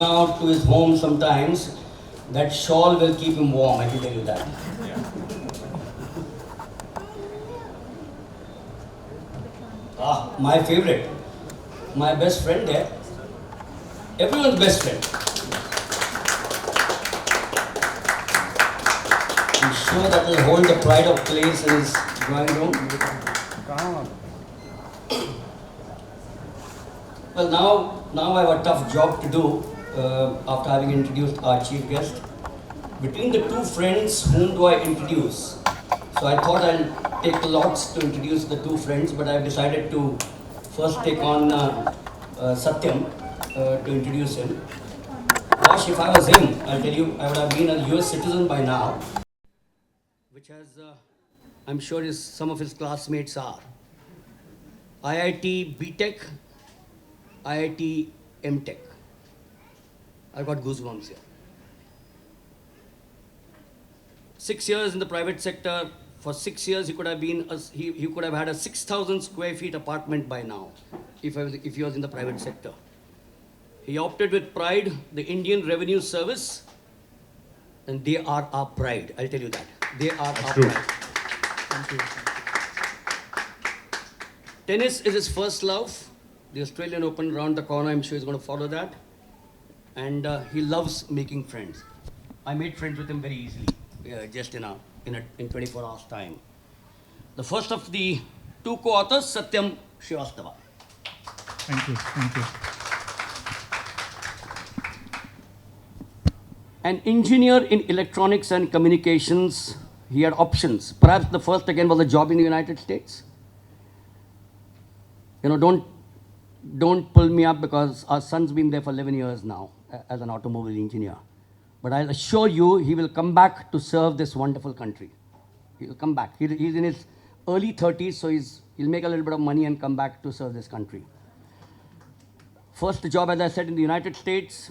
out to his home sometimes, that shawl will keep him warm, I can tell you that. Ah, my favorite, my best friend there, everyone's best friend. I'm sure that will hold the pride of place in his drawing room. Well, now I have a tough job to do after having introduced our chief guest. Between the two friends, whom do I introduce? So I thought I'll take lots to introduce the two friends, but I've decided to first take on Satyam to introduce him. Gosh, if I was him, I'll tell you, I would have been a US citizen by now, which has, I'm sure some of his classmates are. IIT BTech, IIT MTech. I got goosebumps here. 6 years in the private sector. For 6 years, he could have been he could have had a 6,000 square feet apartment by now, if he was in the private sector. He opted with pride the Indian Revenue Service, and they are our pride. I'll tell you that. They are our pride. Thank you. Tennis is his first love. The Australian Open around the corner. I'm sure he's going to follow that. And he loves making friends. I made friends with him very easily, just in 24 hours time. The first of the two co-authors, Satyam Srivastava. Thank you. Thank you. An engineer in electronics and communications, he had options. Perhaps the first again was a job in the United States. You know, don't pull me up because our son's been there for 11 years now as an automobile engineer. But I'll assure you, he will come back to serve this wonderful country. He'll come back. He's in his early 30s, so he'll make a little bit of money and come back to serve this country. First job, as I said, in the United States.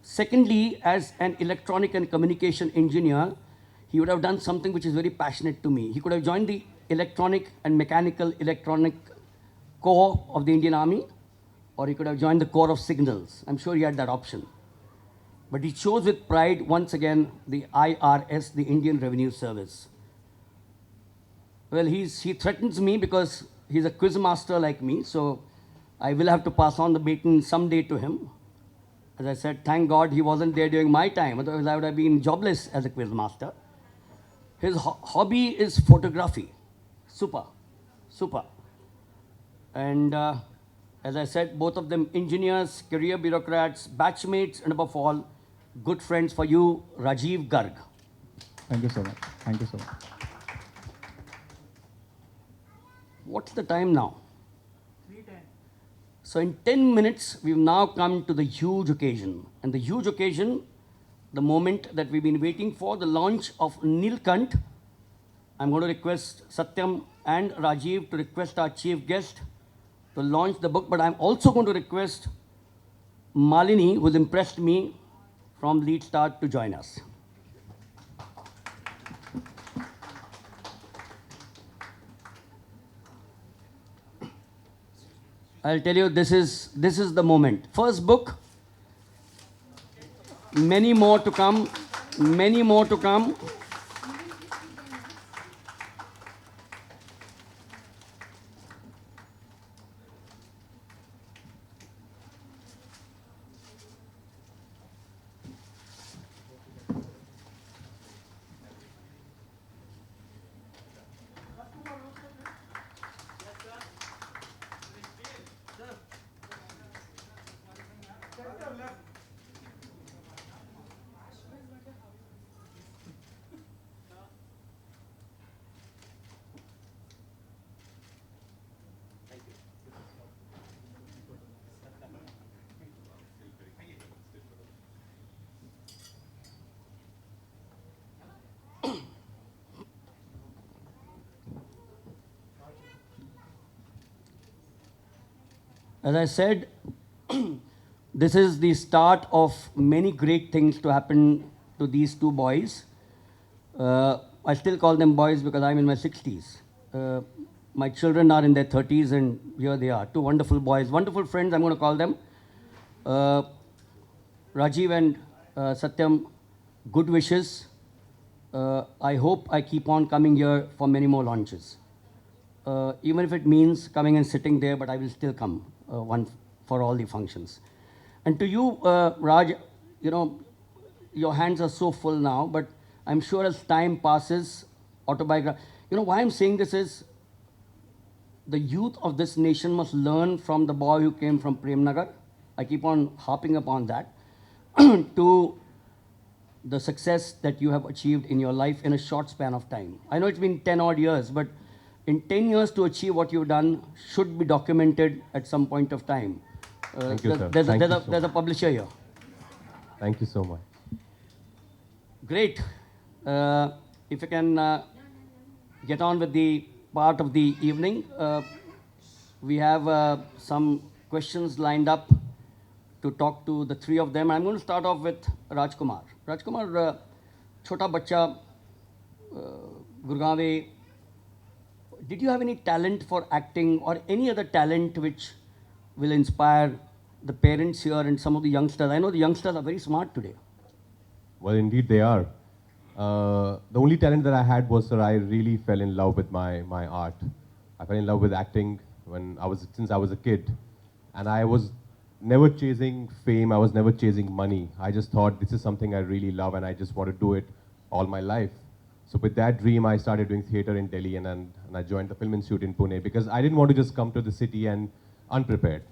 Secondly, as an electronic and communication engineer, he would have done something which is very passionate to me. He could have joined the electronic and mechanical electronic corps of the Indian Army, or he could have joined the Corps of Signals. I'm sure he had that option. But he chose with pride, once again, the IRS, the Indian Revenue Service. Well, he threatens me because he's a quiz master like me, so I will have to pass on the baton someday to him. As I said, thank God he wasn't there during my time, otherwise I would have been jobless as a quiz master. His hobby is photography. Super. And as I said, both of them engineers, career bureaucrats, batchmates, and above all, good friends for you, Rajiv Garg. Thank you so much. Thank you so much. What's the time now? 3:10. So in 10 minutes, we've now come to the huge occasion. And the huge occasion, the moment that we've been waiting for, the launch of Nilkant. I'm going to request Satyam and Rajiv to request our chief guest to launch the book. But I'm also going to request Malini, who's impressed me from Lead Start, to join us. I'll tell you, this is the moment. First book, many more to come, many more to come. As I said, this is the start of many great things to happen to these two boys. I still call them boys because I'm in my 60s. My children are in their 30s, and here they are, two wonderful boys, wonderful friends, I'm going to call them. Rajiv and Satyam, good wishes. I hope I keep on coming here for many more launches. Even if it means coming and sitting there, but I will still come one for all the functions. And to you, Raj, you know, your hands are so full now, but I'm sure as time passes, autobiography. You know why I'm saying this is the youth of this nation must learn from the boy who came from Premnagar. I keep on harping upon that to the success that you have achieved in your life in a short span of time. I know it's been 10 odd years, but in 10 years to achieve what you've done should be documented at some point of time. Thank you, sir. There's a publisher here. Thank you so much. Great. If you can get on with the part of the evening, we have some questions lined up to talk to the three of them. I'm going to start off with Rajkumar. Rajkumar, chota bacha, Gurgaon. Did you have any talent for acting or any other talent which will inspire the parents here and some of the youngsters? I know the youngsters are very smart today. Well, indeed they are. The only talent that I had was that I really fell in love with my art. I fell in love with acting since I was a kid. And I was never chasing fame, I was never chasing money. I just thought this is something I really love and I just want to do it all my life. So with that dream, I started doing theatre in Delhi and I joined the Film Institute in Pune because I didn't want to just come to the city and unprepared.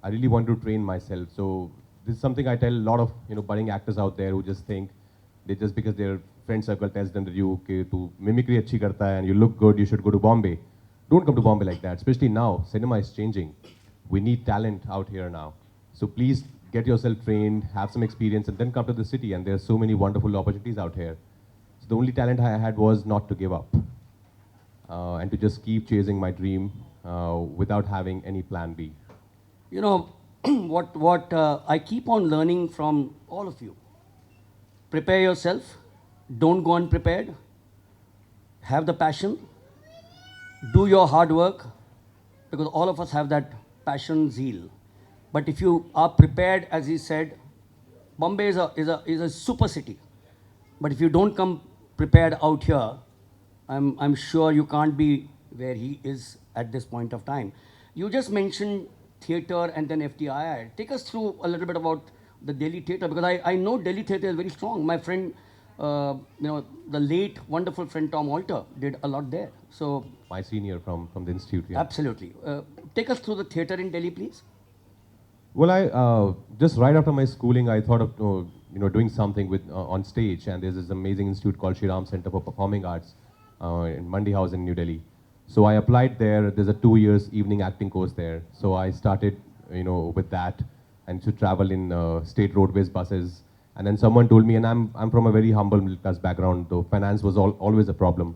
I really wanted to train myself. So this is something I tell a lot of budding actors out there who just think they just because their friend circle tells them that you to mimicry achhi karta hai and you look good, you should go to Bombay. Don't come to Bombay like that, especially now. Cinema is changing. We need talent out here now. So please get yourself trained, have some experience, and then come to the city. And there are so many wonderful opportunities out here. So the only talent I had was not to give up and to just keep chasing my dream without having any plan B. You know, what I keep on learning from all of you. Prepare yourself. Don't go unprepared. Have the passion. Do your hard work, because all of us have that passion, zeal. But if you are prepared, as he said, Bombay is a super city. But if you don't come prepared out here, I'm sure you can't be where he is at this point of time. You just mentioned theatre and then FTII. Take us through a little bit about the Delhi theatre, because I know Delhi theatre is very strong. My friend, the late wonderful friend Tom Alter did a lot there. So My senior from the institute. Yeah. absolutely, take us through the theatre in Delhi, please. Well, I just right after my schooling, I thought of doing something with on stage, and there's this amazing institute called Shri Ram Center for Performing Arts in Mandi House in New Delhi. So I applied there. There's a 2 years evening acting course there. So I started, with that, and to travel in state roadways buses. And then someone told me, and I'm from a very humble middle class background, though finance was always a problem.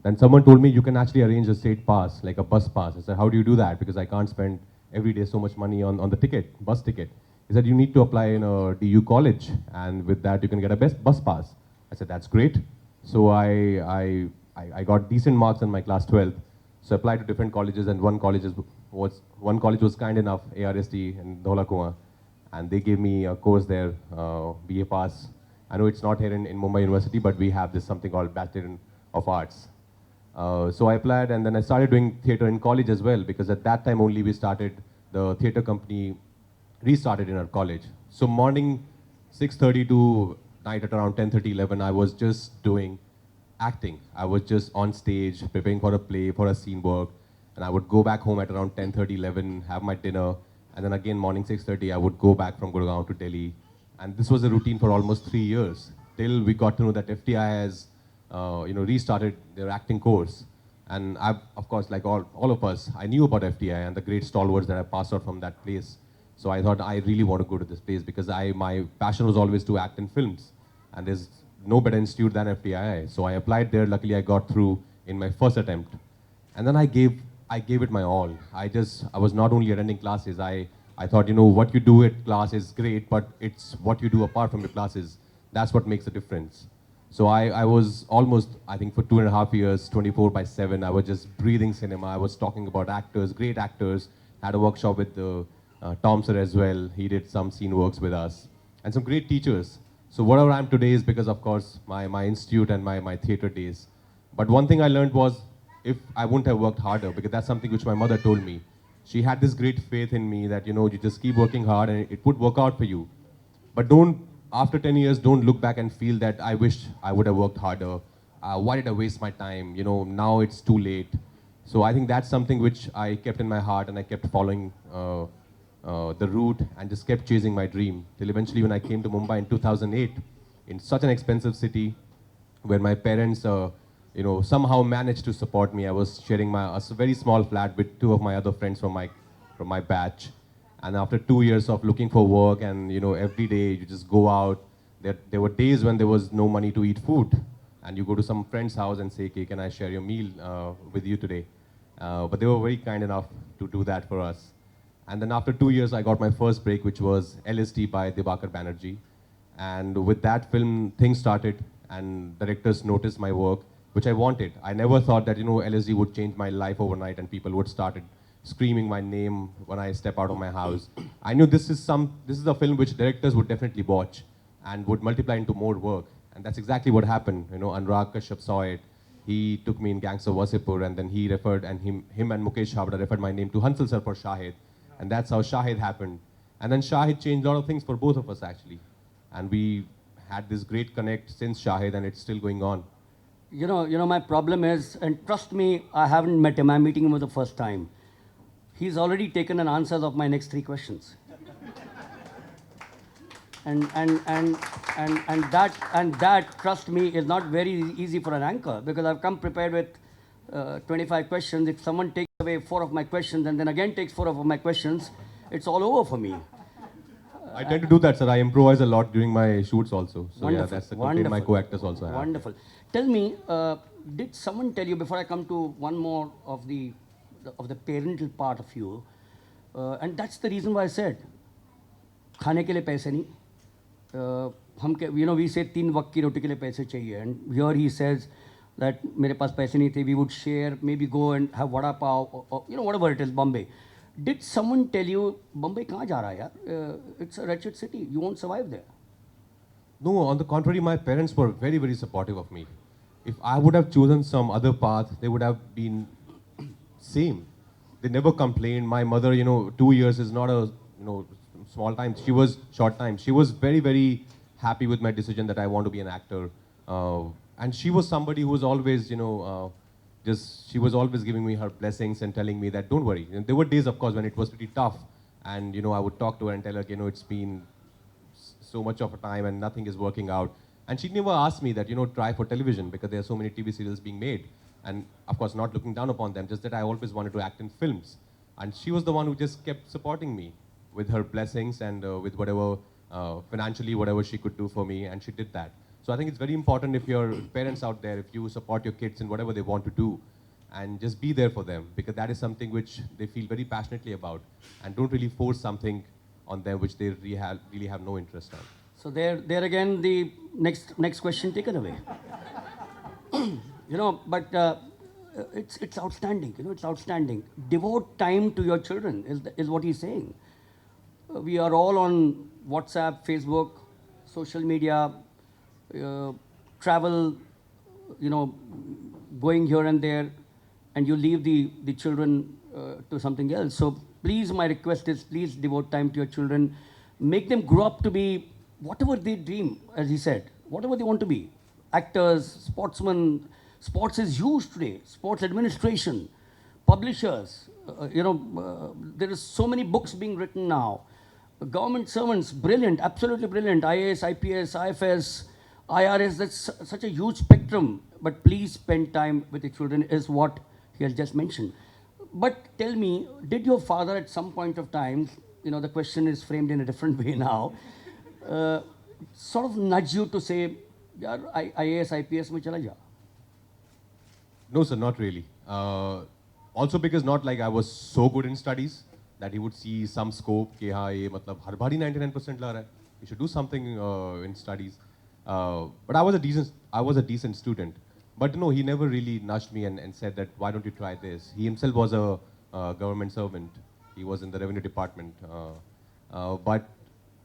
Then someone told me you can actually arrange a state pass, like a bus pass. I said, how do you do that? Because I can't spend every day so much money on the ticket, bus ticket. He said, you need to apply in a DU college, and with that you can get a bus pass. I said, that's great. So I got decent marks in my class 12. So I applied to different colleges, and one college was kind enough, ARST in Dhola Kuan, and they gave me a course there, BA pass. I know it's not here in Mumbai University, but we have this something called Bachelor of Arts. So I applied, and then I started doing theatre in college as well, because at that time only we started, the theatre company restarted in our college. So morning 6:30 to night at around 10:30, 11, I was just doing acting. I was just on stage, preparing for a play, for a scene work, and I would go back home at around 10:30, 11, have my dinner, and then again morning 6:30, I would go back from Gurgaon to Delhi. And this was a routine for almost 3 years, till we got to know that FTI has restarted their acting course. And I've, of course, like all of us, I knew about FTI and the great stalwarts that I passed out from that place. So I thought I really want to go to this place because my passion was always to act in films. And there's no better institute than FTI. So I applied there. Luckily, I got through in my first attempt. And then I gave it my all. I was not only attending classes. I thought, what you do at class is great, but it's what you do apart from the classes. That's what makes a difference. So I was almost, I think for 2.5 years, 24/7, I was just breathing cinema. I was talking about actors, great actors. Had a workshop with Tom sir as well. He did some scene works with us. and some great teachers. So whatever I am today is because, of course, my institute and my theater days. But one thing I learned was if I wouldn't have worked harder, because that's something which my mother told me. She had this great faith in me that, you just keep working hard and it would work out for you. But don't, after 10 years, don't look back and feel that I wish I would have worked harder. Why did I waste my time? Now it's too late. So I think that's something which I kept in my heart, and I kept following the route and just kept chasing my dream. Till eventually when I came to Mumbai in 2008, in such an expensive city where my parents, somehow managed to support me. I was sharing a very small flat with two of my other friends from my batch. And after 2 years of looking for work and, every day you just go out, there were days when there was no money to eat food. And you go to some friend's house and say, okay, can I share your meal with you today? But they were very kind enough to do that for us. And then after 2 years, I got my first break, which was LSD by Dibakar Banerjee. And with that film, things started, and directors noticed my work, which I wanted. I never thought that, LSD would change my life overnight and people would start screaming my name when I step out of my house. I knew this is a film which directors would definitely watch and would multiply into more work. And that's exactly what happened. Anurag Kashyap saw it. He took me in Gangs of Wasseypur, and then he referred, and him and Mukesh Habda referred my name to Hansal sir for Shahid. And that's how Shahid happened. And then Shahid changed a lot of things for both of us, actually. And we had this great connect since Shahid, and it's still going on. My problem is, and trust me, I haven't met him. I'm meeting him for the first time. He's already taken an answers of my next 3 questions. And that, trust me, is not very easy for an anchor, because I've come prepared with 25 questions. If someone takes away 4 of my questions and then again takes 4 of my questions, it's all over for me. I tend to do that, sir. I improvise a lot during my shoots also. So Wonderful. yeah, that's the complaint my co-actors also have. Wonderful. Tell me, did someone tell you, before I come to one more of the parental part of you, and that's the reason why I said, खाने के लिए पैसे नहीं, we say 3 वक्त की रोटी के लिए पैसे चाहिए, and here he says that मेरे पास पैसे नहीं थे, we would share, maybe go and have vada pav, or whatever it is, Bombay. Did someone tell you, Bombay कहाँ जा रहा है यार? It's a wretched city, you won't survive there. No, on the contrary, my parents were very, very supportive of me. If I would have chosen some other path, they would have been same. They never complained. My mother, 2 years is not a, small time. She was short time. She was very, very happy with my decision that I want to be an actor. And she was somebody who was always, she was always giving me her blessings and telling me that don't worry. And there were days, of course, when it was pretty tough. And, I would talk to her and tell her, it's been so much of a time and nothing is working out. And she never asked me that, try for television, because there are so many TV serials being made. And of course, not looking down upon them, just that I always wanted to act in films. And she was the one who just kept supporting me with her blessings and with whatever, financially, whatever she could do for me. And she did that. So I think it's very important, if your parents out there, if you support your kids in whatever they want to do, and just be there for them, because that is something which they feel very passionately about, and don't really force something on them which they really have no interest on. So there again, the next question taken away. But it's outstanding. It's outstanding. Devote time to your children is what he's saying. We are all on WhatsApp, Facebook, social media, travel, going here and there, and you leave the children to something else. So please, my request is, please devote time to your children. Make them grow up to be whatever they dream, as he said, whatever they want to be. Actors, sportsmen. Sports is huge today. Sports administration, publishers. There is so many books being written now. Government servants, brilliant, absolutely brilliant. IAS, IPS, IFS, IRS, that's such a huge spectrum. But please spend time with the children, is what he has just mentioned. But tell me, did your father at some point of time, the question is framed in a different way now, sort of nudge you to say, yaar, IAS, IPS mein chala ja? No, sir, not really. Also because not like I was so good in studies that he would see some scope कि हाँ ये मतलब हर बार ही 99% ला रहा है. You should do something in studies. But I was a decent student. But no, he never really nudged me and said that why don't you try this. He himself was a government servant. He was in the revenue department. But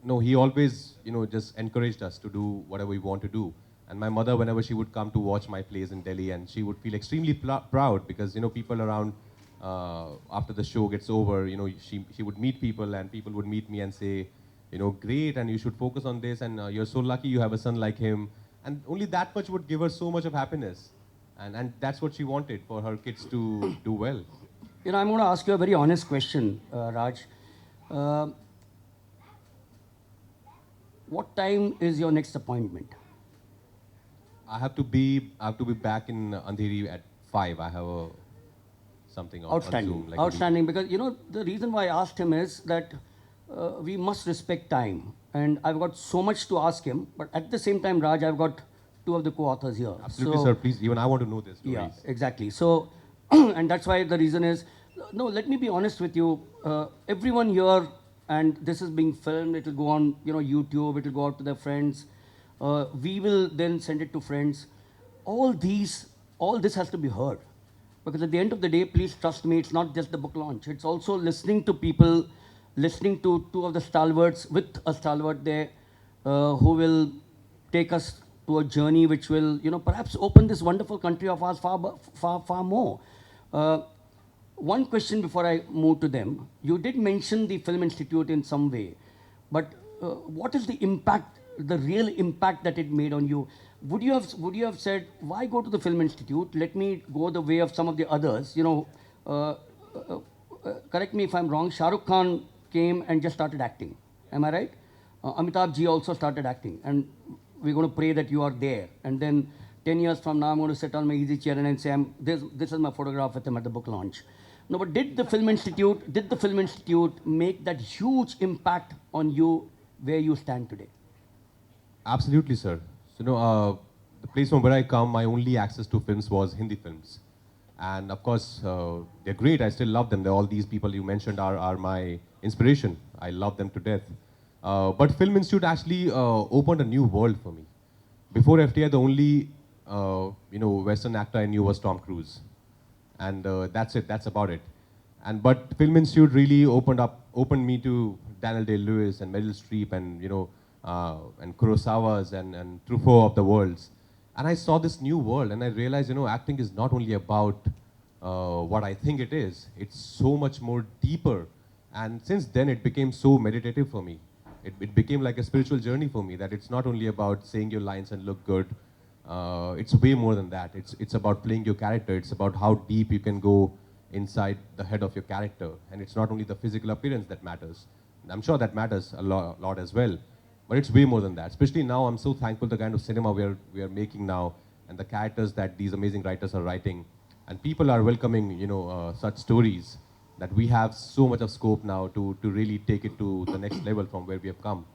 no, he always, just encouraged us to do whatever we want to do. And my mother, whenever she would come to watch my plays in Delhi, and she would feel extremely proud because, people around, after the show gets over, she would meet people and people would meet me and say, great, and you should focus on this, and you're so lucky you have a son like him. And only that much would give her so much of happiness. And that's what she wanted, for her kids to do well. I'm going to ask you a very honest question, Raj. Uh, what time is your next appointment? I have to be back in Andheri at 5. I have something on Outstanding. Zoom. Outstanding. Because, the reason why I asked him is that we must respect time. And I've got so much to ask him. But at the same time, Raj, I've got two of the co-authors here. Absolutely, So, sir. Please, even I want to know this. yeah, exactly. So, and that's why the reason is, no, let me be honest with you. Everyone here, and this is being filmed, it will go on, YouTube, it will go out to their friends. We will then send it to friends. All this has to be heard. Because at the end of the day, please trust me, it's not just the book launch. It's also listening to people, listening to two of the stalwarts, with a stalwart there, who will take us to a journey which will, perhaps open this wonderful country of ours far more. One question before I move to them. You did mention the Film Institute in some way, but what is the impact, the real impact that it made on you? Would you have said, why go to the Film Institute? Let me go the way of some of the others. Correct me if I'm wrong. Shah Rukh Khan came and just started acting. Am I right? Amitabh Ji also started acting, and we're going to pray that you are there. And then 10 years from now, I'm going to sit on my easy chair and say, this is my photograph with him at the book launch. No, but did the Film Institute make that huge impact on you where you stand today? Absolutely, sir. So, the place from where I come, my only access to films was Hindi films. And of course, they're great. I still love them. All these people you mentioned are my inspiration. I love them to death. But Film Institute actually opened a new world for me. Before FTI, the only Western actor I knew was Tom Cruise, and that's it. That's about it. But Film Institute really opened me to Daniel Day-Lewis and Meryl Streep and and Kurosawa's and Truffaut of the worlds. And I saw this new world, and I realized acting is not only about what I think it is. It's so much more deeper. And since then, it became so meditative for me. It became like a spiritual journey for me, that it's not only about saying your lines and look good. It's way more than that. It's about playing your character. It's about how deep you can go inside the head of your character. And it's not only the physical appearance that matters. I'm sure that matters a lot as well. But it's way more than that. Especially now, I'm so thankful the kind of cinema we are making now, and the characters that these amazing writers are writing. And people are welcoming, such stories, that we have so much of scope now to really take it to the next level from where we have come.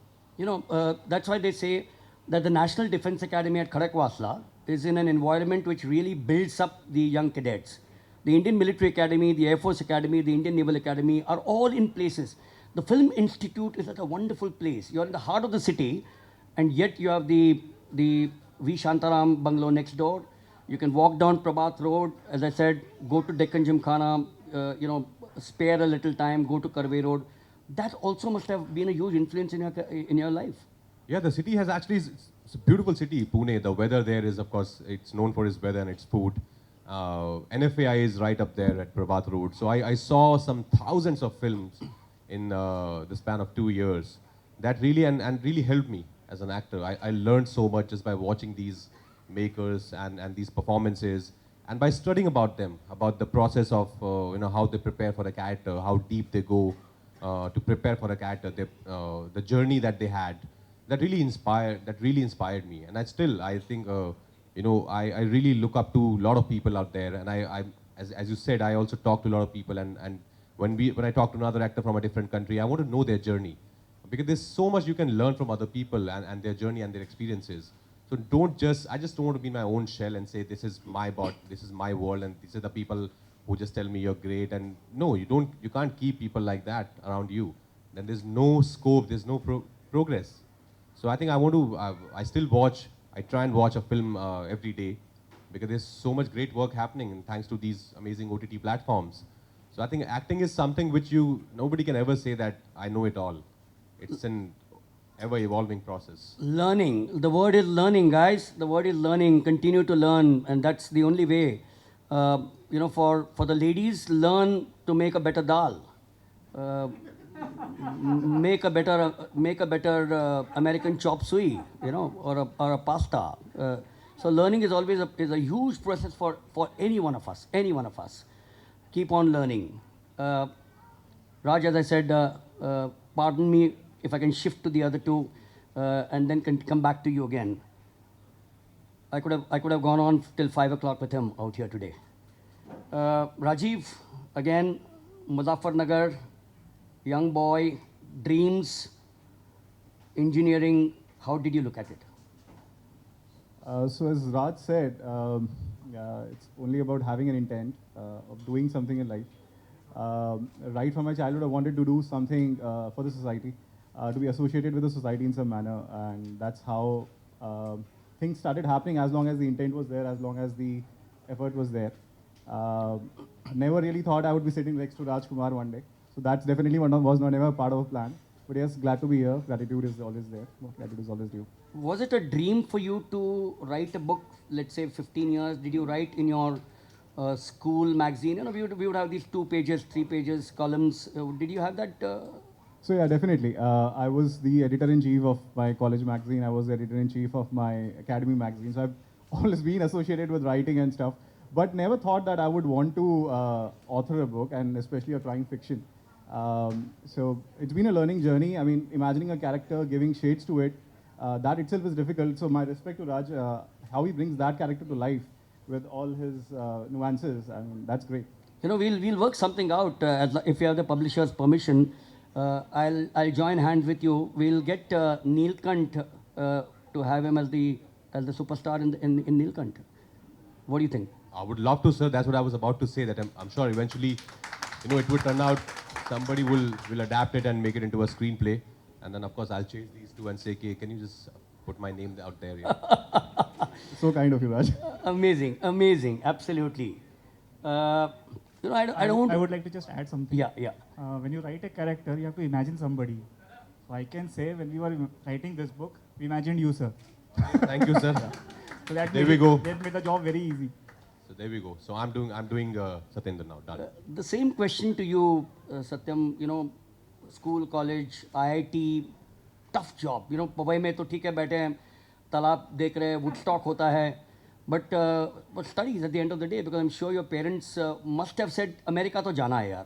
That's why they say that the National Defense Academy at Khadakwasla is in an environment which really builds up the young cadets. The Indian Military Academy, the Air Force Academy, the Indian Naval Academy are all in places. The Film Institute is at a wonderful place. You're in the heart of the city, and yet you have the V. Shantaram bungalow next door. You can walk down Prabhat Road, as I said, go to Deccan Gymkhana, spare a little time, go to Karve Road. That also must have been a huge influence in your life. Yeah, the city has actually, it's a beautiful city, Pune. The weather there is, of course, it's known for its weather and its food. NFAI is right up there at Prabhat Road. So I saw some thousands of films in the span of 2 years. That really, and really helped me as an actor. I learned so much just by watching these makers and these performances, and by studying about them, about the process of how they prepare for a character, how deep they go to prepare for a character, the journey that they had. That really inspired me. And I think I really look up to a lot of people out there. And as you said, I also talk to a lot of people. And when I talk to another actor from a different country, I want to know their journey, because there's so much you can learn from other people and their journey and their experiences. So I just don't want to be in my own shell and say, this is my bot, this is my world, and these are the people who just tell me you're great. And no, you can't keep people like that around you. Then there's no scope, there's no progress. So I think I still watch, I try and watch a film every day, because there's so much great work happening, and thanks to these amazing OTT platforms. So I think acting is something which nobody can ever say that I know it all. It's an ever evolving process. Learning. The word is learning, guys. The word is learning. Continue to learn, and that's the only way. For the ladies, learn to make a better dal. Uh, make a better American chop suey, or a pasta. So learning is always a huge process for any one of us. Any one of us. Keep on learning. Raj, as I said, pardon me if I can shift to the other two, and then can come back to you again. I could have gone on till 5 o'clock with him out here today. Rajiv, again, Muzaffarnagar, young boy, dreams, engineering. How did you look at it? So as Raj said, it's only about having an intent of doing something in life. Right from my childhood, I wanted to do something for the society, to be associated with the society in some manner, and that's how things started happening. As long as the intent was there, as long as the effort was there. Never really thought I would be sitting next to Rajkumar one day. So that's definitely was not ever part of a plan. But yes, glad to be here. Gratitude is always there. Gratitude is always due. Was it a dream for you to write a book, let's say 15 years? Did you write in your school magazine? We would have these 2 pages, 3 pages, columns. Did you have that? So yeah, definitely. I was the editor-in-chief of my college magazine. I was the editor-in-chief of my academy magazine. So I've always been associated with writing and stuff, but never thought that I would want to author a book, and especially a crime fiction. So it's been a learning journey. I mean, imagining a character, giving shades to it, that itself is difficult. So my respect to Raj, how he brings that character to life with all his nuances. I mean, that's great. We'll work something out. If you have the publisher's permission, I'll join hands with you. We'll get Neelkant to have him as the superstar in Neelkant. What do you think? I would love to, sir. That's what I was about to say. That I'm sure eventually, it would turn out somebody will adapt it and make it into a screenplay, and then of course I'll chase these two and say, "Okay, can you just put my name out there?" So kind of you, Raj. Amazing, absolutely. I don't. I would like to just add something. Yeah. When you write a character, you have to imagine somebody. So I can say, when we were writing this book, we imagined you, sir. Thank you, sir. So that There we go. That made the job very easy. So there we go. So I'm doing Satyendra now. Done. The same question to you, Satyam. School, college, IIT, tough job. Mumbai में तो ठीक है बैठे हैं, तालाब देख रहे हैं, Woodstock होता है. But studies at the end of the day, because I'm sure your parents must have said, America तो जाना है यार,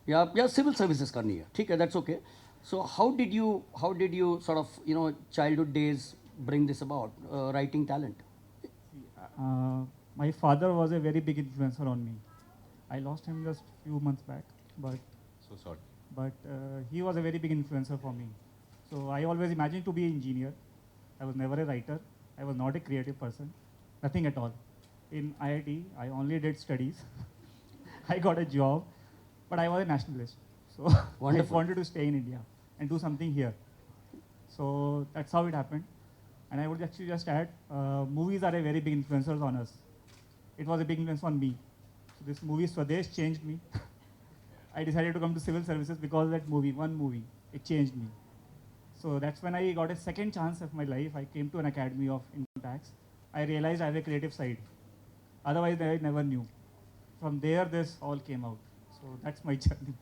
या civil services करनी है, ठीक है, that's okay. So how did you sort of, childhood days bring this about, writing talent? My father was a very big influencer on me. I lost him just few months back, but So sorry. he was a very big influencer for me. So I always imagined to be an engineer. I was never a writer. I was not a creative person, nothing at all. In IIT, I only did studies. I got a job, but I was a nationalist. So I Wonderful. wanted to stay in India and do something here. So that's how it happened. And I would actually just add, movies are a very big influencers on us. It was a big influence on me. So this movie Swadesh changed me. I decided to come to civil services because of that movie, one movie. It changed me. So that's when I got a second chance of my life. I came to an academy of income tax. I realized I have a creative side. Otherwise, I never knew. From there, this all came out. So that's my journey.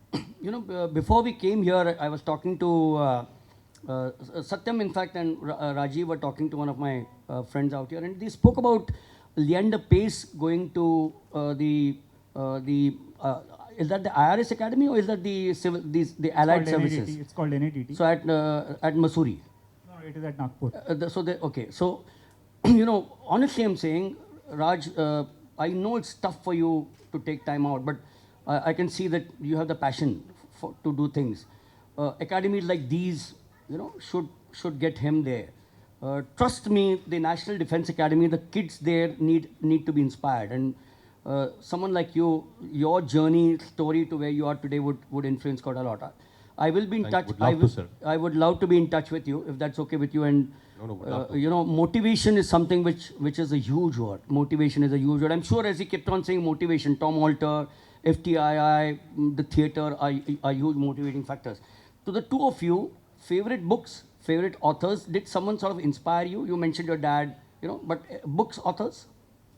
Before we came here, I was talking to Satyam, in fact, and Rajiv were talking to one of my friends out here, and they spoke about Leander Pace going to is that the IRS Academy or is that the Allied Services? It's called NADT. So at Mussoorie. No, it is at Nagpur. Okay. So, honestly, I'm saying, Raj, I know it's tough for you to take time out, but I can see that you have the passion to do things. Academies like these, should get him there. Trust me, the National Defense Academy, the kids there need to be inspired, and someone like you, your journey story to where you are today would influence quite a lot. I will be in touch. Would love to, sir. I would love to be in touch with you if that's okay with you. And would love to. Motivation is something which is a huge word. Motivation is a huge word. I'm sure as he kept on saying motivation, Tom Alter, FTII, the theatre are huge motivating factors. To the two of you, favorite books, favorite authors? Did someone sort of inspire you? You mentioned your dad, but books, authors?